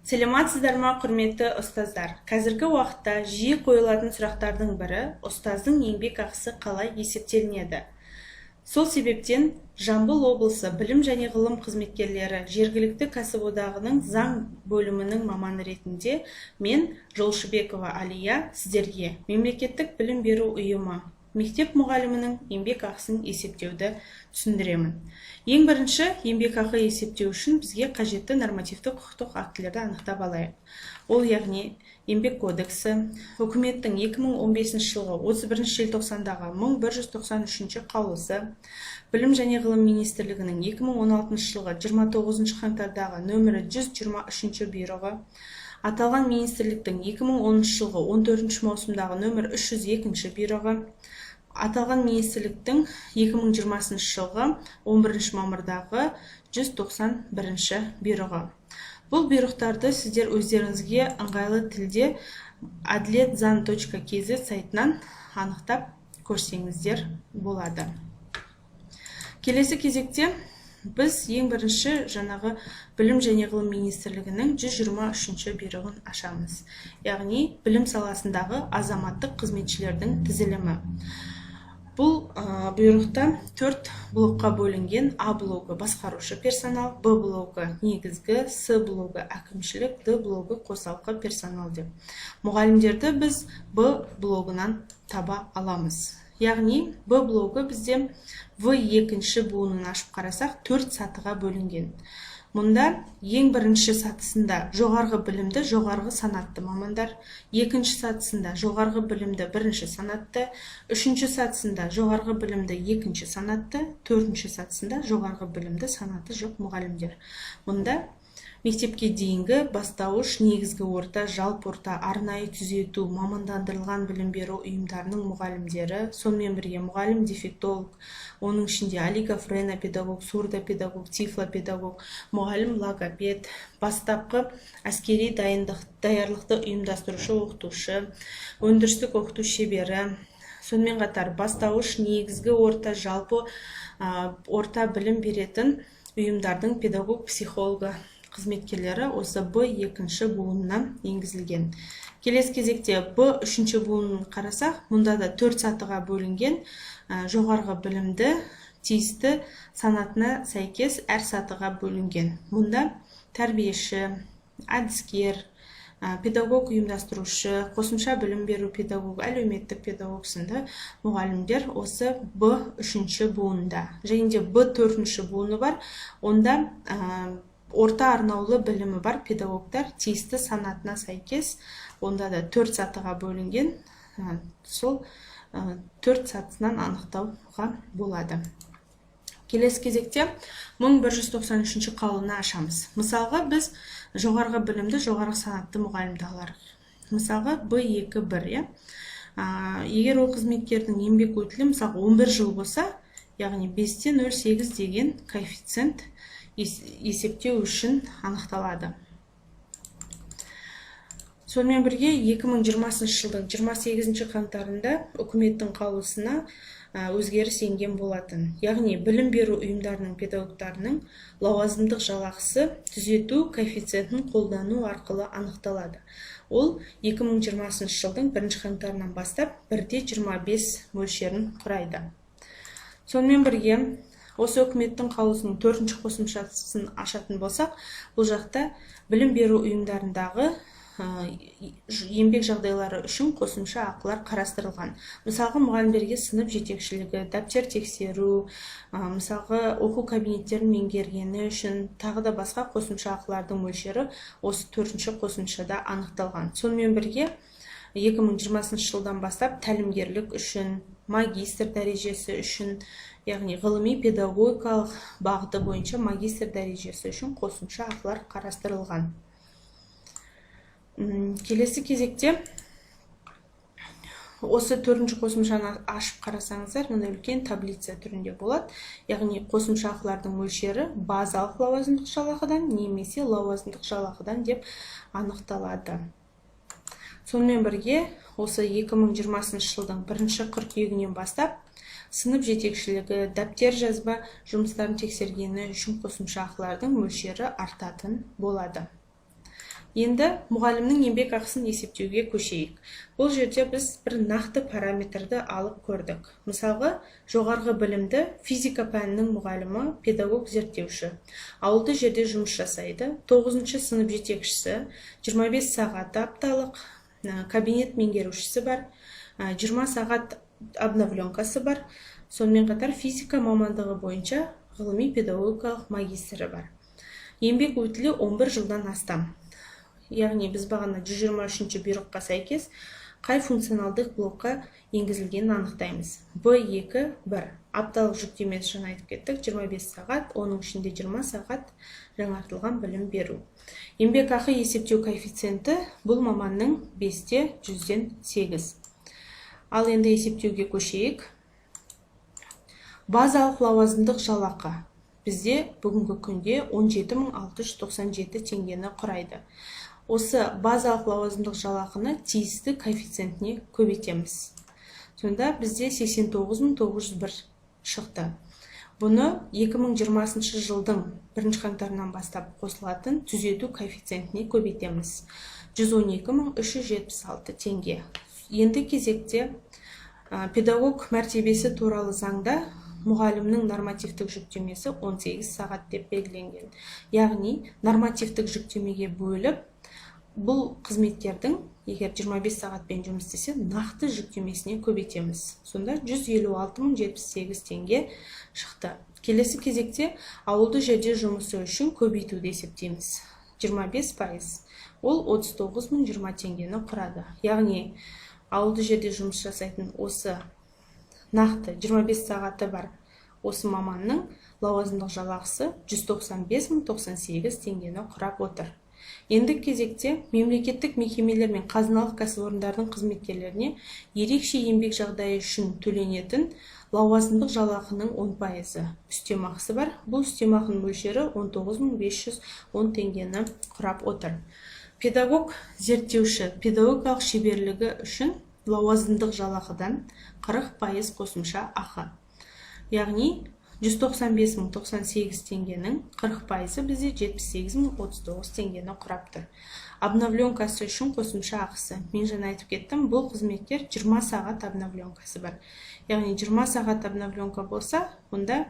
Сәлеметсіздер ме, құрметті ұстаздар? Қазіргі уақытта жиі қойылатын сұрақтардың бірі ұстаздың еңбек ақысы қалай есептелінеді? Сол себептен Жамбыл облысы білім және ғылым қызметкерлері жергілікті кәсіподағының заң бөлімінің маманы ретінде мен Жолшыбекова Алия сіздерге мемлекеттік білім беру ұйымы мектеп мұғалімінің еңбек ақысын есептеуді түсіндіремін. Ең бірінші, еңбек ақы есептеу үшін бізге қажетті нормативті құқықтық актілерді анықтап алайық. Ол яғни еңбек кодексі, үкіметтің 2015 жылғы 31 желтоқсандағы 1193 қаулысы, білім және ғылым министрлігінің 2016 жылғы 29 қаңтардағы нөмірі 123 бұйрығы, аталған министрліктің 2010 жылғы 14 маусымдағы нөмір 302 бұйрығы, аталған министрліктің 2020 жылғы 11 мамырдағы 191 бұйрығы. Бұл бұйрықтарды сіздер өздеріңізге ыңғайлы тілде adletzan.kz сайтынан анықтап көрсеңіздер болады. Келесі кезекте біз ең бірінші жаңағы білім және ғылым министрлігінің 123 бұйрығын ашамыз. Яғни білім саласындағы азаматтық қызметшілердің тізілімі. Бұл бұйрықта 4 блокқа бөлінген. А блогы басқарушы персонал, Б блогы негізгі, С блогы әкімшілік, Д блогы қосалқы персонал деп. Мұғалімдерді біз Б блогынан таба аламыз. Яғни Б блогы бізде В2 буынын ашып қарасақ 4 сатыға бөлінген. Мұнда ең бірінші сатысында жоғарғы білімді жоғарғы санатты мамандар, екінші сатысында жоғарғы білімді бірінші санатты, үшінші сатысында жоғарғы білімді екінші санатты, төртінші сатысында жоғарғы білімді санаты жоқ мұғалімдер. Мұнда мектепке дейінгі, бастауыш, негізгі орта, жалпы орта, арнайы түзету, мамандандырылған білім беру ұйымдарының мұғалімдері, сонымен бірге мұғалім дефектолог, оның ішінде олигофренопедагог, сурдопедагог, тифлопедагог, мұғалім логопед, бастапқы әскери даярлықты ұйымдастырушы оқытушы, өндірістік оқыту шебері, сонымен қатар бастауыш, негізгі орта, жалпы орта білім беретін ұйымдардың педагог, психологы қызметкерлері осы Б2 буынына енгізілген. Келесі кезекте Б3 буынын қарасақ, мұнда да 4 сатыға бөлінген. Жоғарғы білімді тиісті санатына сәйкес әр сатыға бөлінген. Мұнда тәрбиеші, әдіскер, педагог ұйымдастырушы, қосымша білім беру педагог, әлеуметтік педагог сынды мұғалімдер осы Б3 буынында. Және де Б4 буыны бар, онда орта арнаулы білімі бар педагогтар тиісті санатына сәйкес, онда да 4 сатыға бөлінген. Сол 4 сатысынан анықтауға болады. Келесі кезекте 1193 қаулыны ашамыз. Мысалға біз жоғарғы білімді жоғарғы санатты мұғалімді аларық. Мысалға Б2-1. Егер ол қызметкердің еңбек өтілі мысалға 11 жыл болса, яғни 5-0,8 деген коэффициент есептеу үшін анықталады. Сонымен бірге 2020 жылдың 28 қаңтарында үкіметтің қаулысына өзгеріс енген болатын. Яғни білім беру ұйымдарының педагогтарының лауазымдық жалақысы түзету коэффициентін қолдану арқылы анықталады. Ол 2020 жылдың 1 қаңтарынан бастап 1,25 мөлшерін құрайды. Сонымен бірге осы үкіметтің қаулысының 4-ші қосымшасын ашатын болсақ, бұл жақта білім беру ұйымдарындағы еңбек жағдайлары үшін қосымша ақылар қарастырылған. Мысалға, мұғалімдерге сынып жетекшілігі, дәптер тексеру, мысалға, оқу кабинеттерін меңгергені үшін тағы да басқа қосымша ақылардың мөлшері осы 4-ші қосымшада анықталған. Сонымен бірге 2020 жылдан бастап тәлімгерлік үшін, магистр дәрежесі үшін, яғни ғылыми педагогикалық бағыты бойынша магистр дәрежесі үшін қосымша ақылар қарастырылған. Келесі кезекте осы 4-ші қосымшаны ашып қарасаңыздар, мұнда үлкен таблица түрінде болады. Яғни қосымша ақылардың мөлшері базалық лауазымдық жалақыдан немесе лауазымдық жалақыдан деп анықталады. Сонымен бірге осы 2020 жылдың 1 қыркүйегінен бастап сынып жетекшілігі, дәптер жазба жұмыстарын тексергені үшін қосымша ақылардың мөлшері артатын болады. Енді мұғалімнің еңбек ақысын есептеуге көшейік. Бұл жерде біз бір нақты параметрді алып көрдік. Мысалға, жоғарғы білімді физика пәнінің мұғалімі педагог зерттеуші. Ауылды жерде жұмыс жасайды. 9-шы сынып жетекшісі, 25 сағат апталық кабинет меңгерушісі бар, 20 сағат обновленкасы бар. Сонымен қатар физика мамандығы бойынша ғылыми педагогикалық магистрі бар. Еңбек өтілі 11 жылдан астам. Яғни біз бағана 123-ші бұйрыққа сәйкес қай функционалдық блокқа енгізілгенін анықтаймыз. B2-1 апталық жүктемесі жаңа айтып кеттік, 25 сағат, оның ішінде 20 сағат жаңартылған білім беру. Еңбек ақы есептеу коэффициенті бұл маманның 5-те 100-ден 8. Ал енді есептеуге көшейік. Базалық лауазымдық жалақы бізде бүгінгі күнде 17.697 теңгені құрайды. Осы базалық лауазымдық жалақыны тиісті коэффициентіне көбейтеміз. Сонда бізде 89.901 шықты. Бұны 2020 жылдың 1 қаңтарынан бастап қосылатын түзету коэффициентіне көбейтеміз. 112.376 теңге. Енді кезекте педагог мәртебесі туралы заңда мұғалімнің нормативтік жүктемесі 18 сағат деп белгіленген. Яғни нормативтік жүктемеге бөліп, бұл қызметтердің егер 25 сағатпен жұмыс істесе, нақты жүктемесіне көбейтеміз. Сонда 156.078 теңге шықты. Келесі кезекте ауылды жерде жұмысы үшін көбейтуді есептейміз. 25%. Ол 39.020 теңгені құрады. Яғни ауылды жерде жұмыс жасайтын осы нақты 25 сағаты бар осы маманның лауазымдық жалақысы 195.098 теңгені құрап отыр. Енді кезекте мемлекеттік мекемелер мен қазыналық кәсіпорындардың қызметкерлеріне ерекше еңбек жағдайы үшін төленетін лауазымдық жалақының 10% үстемақысы бар. Бұл үстемақының мөлшері 19.510 теңгені құрап отыр. Педагог зерттеуші педагогикалық шеберлігі үшін лауазымдық жалақыдан 40% қосымша ақы. Яғни 195.098 теңгенің 40% бізде 78.039 теңгені құрап тұр. Обновленкасы үшін қосымша ақысы. Мен жаңа айтып кеттім, бұл қызметтер 20 сағат обновленкасы бар. Яғни 20 сағат обновленка болса, онда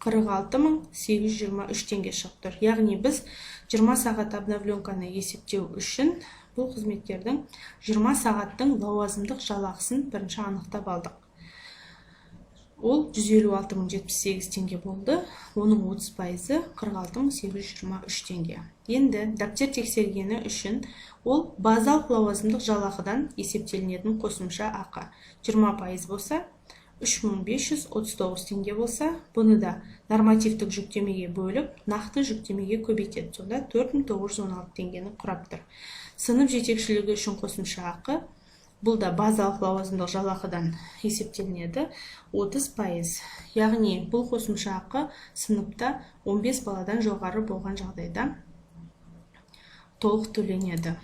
46.823 теңге шығып тұр. Яғни біз 20 сағат обновленканы есептеу үшін бұл қызметтердің 20 сағаттың лауазымдық жалақысын бірінші анықтап алдық. Ол 156.078 теңге болды. Оның 30% 46.823 теңге. Енді дәптер тексергені үшін ол базалық лауазымдық жалақыдан есептелінетін қосымша ақы. 20% болса, 3.539 теңге болса, бұны да нормативтік жүктемеге бөліп, нақты жүктемеге көбейтеді. Сонда 4.916 теңгені құрап тұр. Сынып жетекшілігі үшін қосымша ақы. Бұл да базалық лауазымдық жалақыдан есептелінеді 30%. Яғни бұл қосымша ақы сыныпта 15 баладан жоғары болған жағдайда толық төленеді.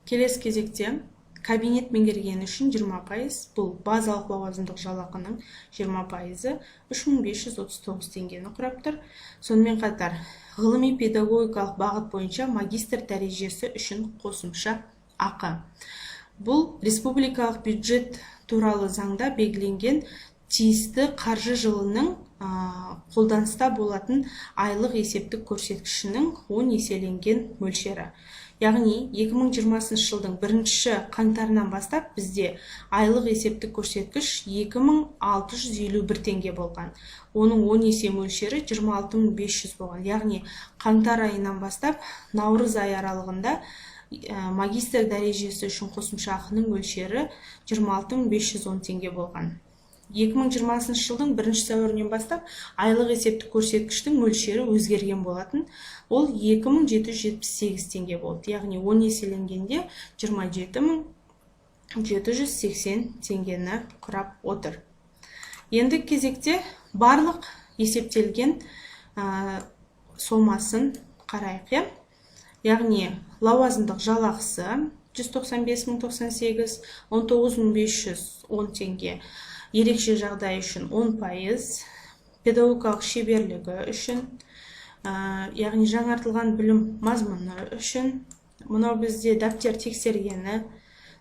Келесі кезекте кабинет меңгергені үшін 20%, бұл базалық лауазымдық жалақының 20%, 3.539 теңгені құрап тұр. Сонымен қатар ғылыми педагогикалық бағыт бойынша магистр дәрежесі үшін қосымша ақы. Бұл республикалық бюджет туралы заңда белгіленген тиісті қаржы жылының қолданыста болатын айлық есептік көрсеткішінің 10 еселенген мөлшері. Яғни 2020 жылдың 1 қаңтарынан бастап бізде айлық есептік көрсеткіш 2651 теңге болған. Оның 10 есе мөлшері 26500 болған. Яғни қаңтар айынан бастап наурыз ай аралығында магистр дәрежесі үшін қосымша ақының мөлшері 26510 теңге болған. 2020 жылдың 1 сәуірінен бастап айлық есептік көрсеткіштің мөлшері өзгерген болатын. Ол 2778 теңге болды. Яғни 10 еселенгенде 27780 теңгені құрап отыр. Енді кезекте барлық есептелген сомасын қарайық. Яғни лауазымдық жалақысы 195.098, 19.510 теңге, ерекше жағдай үшін 10%, педагогикалық шеберлігі үшін яғни жаңартылған білім мазмұны үшін мынау бізде дәптер тексергені,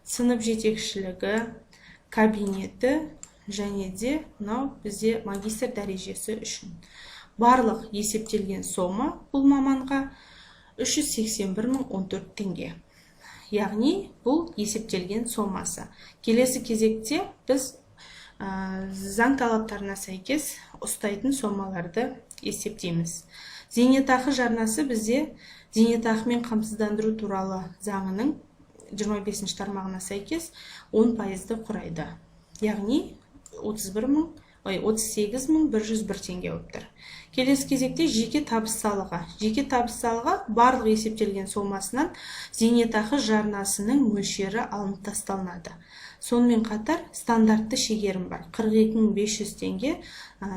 сынып жетекшілігі, кабинеті және де мынау бізде магистр дәрежесі үшін. Барлық есептелген сома бұл маманға 381.014 теңге. Яғни бұл есептелген сомасы. Келесі кезекте біз заң талаптарына сәйкес ұстайтын сомаларды есептейміз. Зейнетақы жарнасы бізде зейнетақымен қамсыздандыру туралы заңының 25 тармағына сәйкес 10%-ды құрайды. Яғни 38.101 теңге болып тұр. Келесі кезекте жеке табыс салығы. Жеке табыс салығы барлық есептелген сомасынан зейнетақы жарнасының мөлшері алынып тасталынады. Сонымен қатар стандартты шегерім бар. 42.500 теңге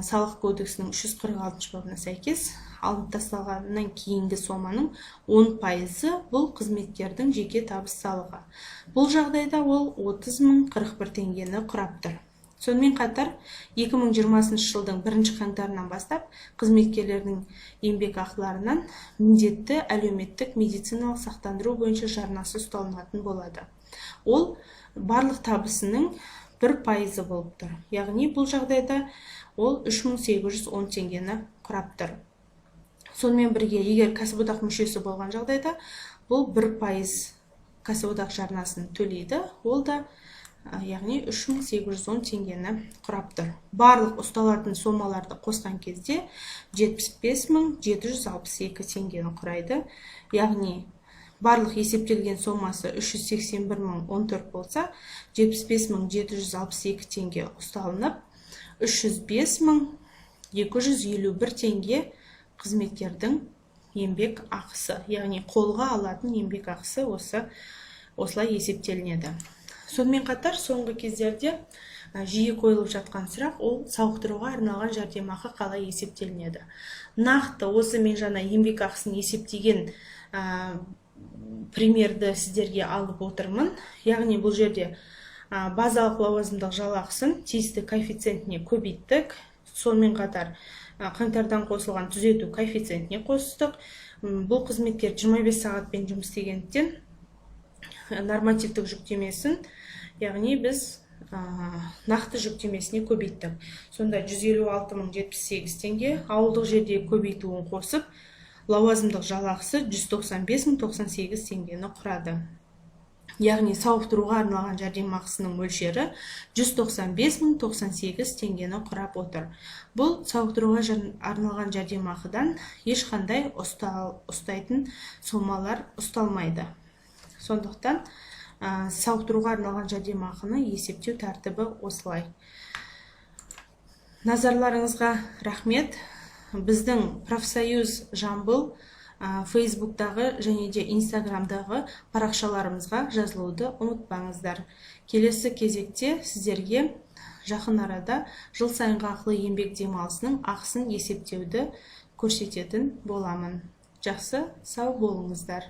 салық кодексінің 346 бабына сәйкес алынып тасталғаннан кейінгі соманың 10%-ы бұл қызметкердің жеке табыс салығы. Бұл жағдайда ол 30.041 теңгені құрап тұр. Сонымен қатар 2020 жылдың 1 қаңтарынан бастап қызметкерлердің еңбек ақыларынан міндетті әлеуметтік медициналық сақтандыру бойынша жарнасы ұсталынатын болады. Ол барлық табысының 1% болып тұр. Яғни бұл жағдайда ол 3810 теңгені құрап тұр. Сонымен бірге, егер кәсіподақ мүшесі болған жағдайда, бұл 1% кәсіподақ жарнасын төлейді, ол да яғни 3810 теңгені құрап тұр. Барлық ұсталатын сомаларды қосқан кезде 75.762 теңгені құрайды. Яғни барлық есептелген сомасы 381.014 болса, 75.762 теңге ұсталынып, 305.251 теңге қызметкердің еңбек ақысы, яғни қолға алатын еңбек ақысы осылай есептелінеді. Сонымен қатар соңғы кездерде жиі қойылып жатқан сұрақ, ол сауықтыруға арналған жәрдемақы қалай есептелінеді. Нақты осы мен жаңа еңбек ақысын есептеген примерді сіздерге алып отырмын. Яғни бұл жерде базалық лауазымдық жалақысын тиісті коэффициентіне көбейттік. Сонымен қатар қаңтардан қосылған түзету коэффициентіне қостық. Бұл қызметкер 25 сағатпен жұмыс істегендіктен нормативтік жүктемесін, яғни біз нақты жүктемесіне көбейттік. Сонда 156.078 теңге, ауылдық жерде көбейтуін қосып, лауазымдық жалақысы 195.098 теңгені құрады. Яғни сауықтыруға арналған жәрдемақысының мөлшері 195.098 теңгені құрап отыр. Бұл сауықтыруға арналған жәрдемақыдан ешқандай ұстайтын сомалар ұсталмайды. Сондықтан сауықтыруға арналған жәрдемақыны есептеу тәртібі осылай. Назарларыңызға рахмет. Біздің профсоюз Жамбыл Фейсбуктағы және де Инстаграмдағы парақшаларымызға жазылуды ұмытпаңыздар. Келесі кезекте сіздерге жақын арада жыл сайынғы ақылы еңбек демалысының ақысын есептеуді көрсететін боламын. Жақсы, сау болыңыздар.